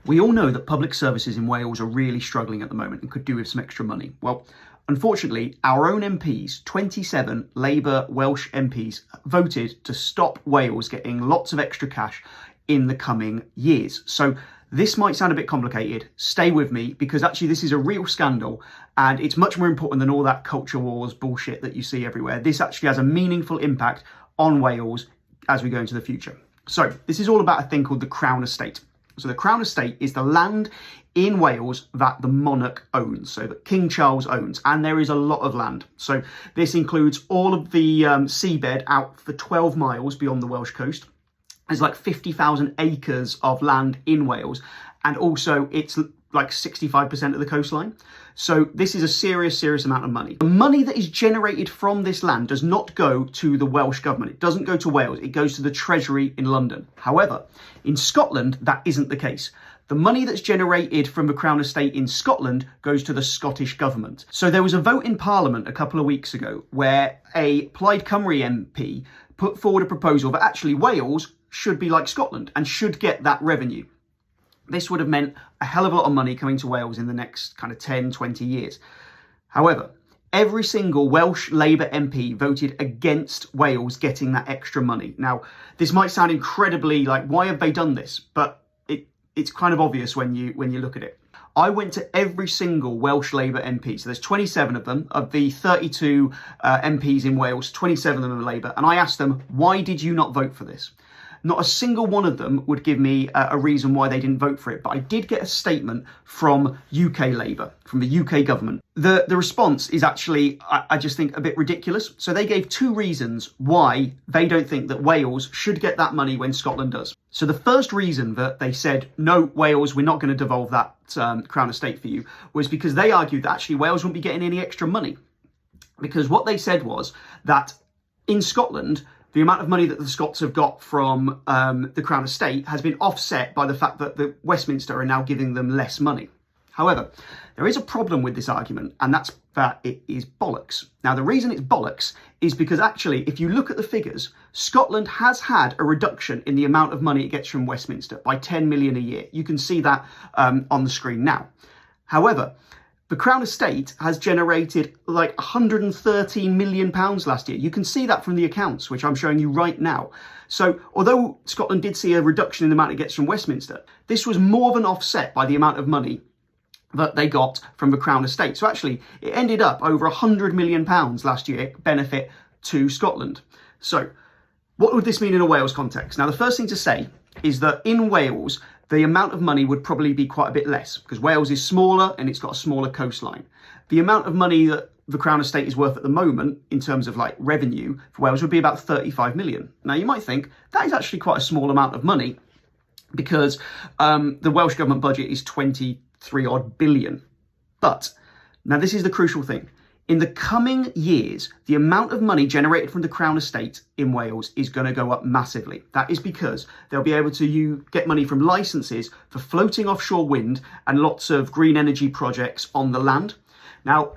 We all know that public services in Wales are really struggling at the moment and could do with some extra money. Well, unfortunately, our own MPs, 27 Labour Welsh MPs, voted to stop Wales getting lots of extra cash in the coming years. So this might sound a bit complicated. Stay with me, because actually this is a real scandal and it's much more important than all that culture wars bullshit that you see everywhere. This actually has a meaningful impact on Wales as we go into the future. So this is all about a thing called the Crown Estate. So the Crown Estate is the land in Wales that the monarch owns, so that King Charles owns, and there is a lot of land. So this includes all of the seabed out for 12 miles beyond the Welsh coast. There's like 50,000 acres of land in Wales, and also it's like 65% of the coastline. So this is a serious amount of money. The money that is generated from this land does not go to the Welsh government. It doesn't go to Wales. It goes to the Treasury in London. However, in Scotland, that isn't the case. The money that's generated from the Crown Estate in Scotland goes to the Scottish government. So there was a vote in Parliament a couple of weeks ago where a Plaid Cymru MP put forward a proposal that actually Wales should be like Scotland and should get that revenue. This would have meant a hell of a lot of money coming to Wales in the next kind of 10, 20 years. However, every single Welsh Labour MP voted against Wales getting that extra money. Now, this might sound incredibly like, why have they done this? But it's kind of obvious when you look at it. I went to every single Welsh Labour MP, so there's 27 of them, of the 32 MPs in Wales, 27 of them are Labour, and I asked them, why did you not vote for this? Not a single one of them would give me a reason why they didn't vote for it, but I did get a statement from UK Labour, from the UK government. The response is actually, I just think, a bit ridiculous. So they gave two reasons why they don't think that Wales should get that money when Scotland does. So the first reason that they said, no, Wales, we're not going to devolve that Crown Estate for you, was because they argued that actually Wales wouldn't be getting any extra money. Because what they said was that in Scotland, the amount of money that the Scots have got from the Crown Estate has been offset by the fact that the Westminster are now giving them less money. However, there is a problem with this argument, and that's that it is bollocks. Now, the reason it's bollocks is because actually, if you look at the figures, Scotland has had a reduction in the amount of money it gets from Westminster by 10 million a year. You can see that on the screen now. However, the Crown Estate has generated like £113 million last year. You can see that from the accounts, which I'm showing you right now. So although Scotland did see a reduction in the amount it gets from Westminster, this was more than offset by the amount of money that they got from the Crown Estate. So actually, it ended up over £100 million last year benefit to Scotland. So what would this mean in a Wales context? Now, the first thing to say is that in Wales, the amount of money would probably be quite a bit less because Wales is smaller and it's got a smaller coastline. The amount of money that the Crown Estate is worth at the moment in terms of like revenue for Wales would be about 35 million. Now you might think that is actually quite a small amount of money because the Welsh government budget is 23 odd billion. But now this is the crucial thing. In the coming years, the amount of money generated from the Crown Estate in Wales is going to go up massively. That is because they'll be able to get money from licenses for floating offshore wind and lots of green energy projects on the land. Now,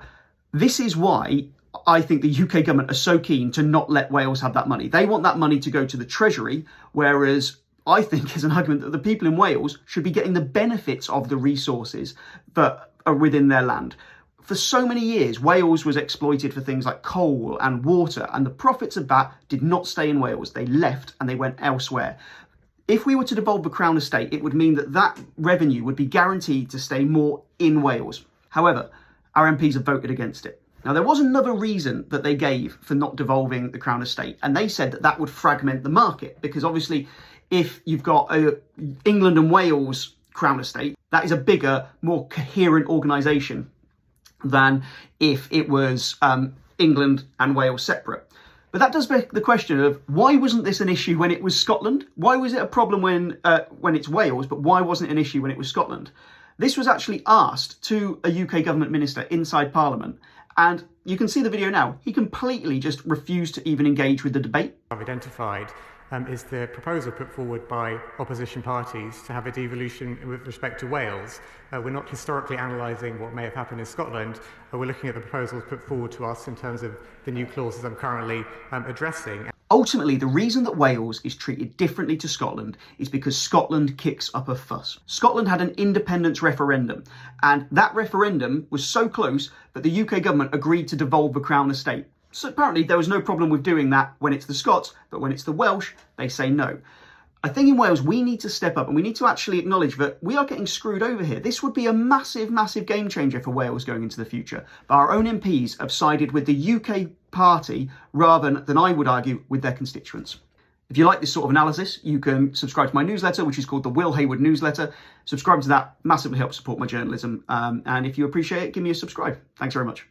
this is why I think the UK government are so keen to not let Wales have that money. They want that money to go to the Treasury, whereas I think there's an argument that the people in Wales should be getting the benefits of the resources that are within their land. For so many years, Wales was exploited for things like coal and water, and the profits of that did not stay in Wales. They left and they went elsewhere. If we were to devolve the Crown Estate, it would mean that that revenue would be guaranteed to stay more in Wales. However, our MPs have voted against it. Now, there was another reason that they gave for not devolving the Crown Estate, and they said that that would fragment the market, because obviously if you've got England and Wales Crown Estate, that is a bigger, more coherent organisation than if it was England and Wales separate. But that does beg the question of why wasn't this an issue when it was Scotland? Why was it a problem when it's Wales, but why wasn't it an issue when it was Scotland? This was actually asked to a UK government minister inside Parliament, and you can see the video now. He completely just refused to even engage with the debate. I've identified is the proposal put forward by opposition parties to have a devolution with respect to Wales. We're not historically analysing what may have happened in Scotland. We're looking at the proposals put forward to us in terms of the new clauses I'm currently addressing. Ultimately, the reason that Wales is treated differently to Scotland is because Scotland kicks up a fuss. Scotland had an independence referendum, and that referendum was so close that the UK government agreed to devolve the Crown estate. So apparently there was no problem with doing that when it's the Scots, but when it's the Welsh, they say no. I think in Wales, we need to step up and we need to actually acknowledge that we are getting screwed over here. This would be a massive, massive game changer for Wales going into the future. But our own MPs have sided with the UK party rather than, I would argue, with their constituents. If you like this sort of analysis, you can subscribe to my newsletter, which is called the Will Hayward Newsletter. Subscribe to that massively helps support my journalism. And if you appreciate it, give me a subscribe. Thanks very much.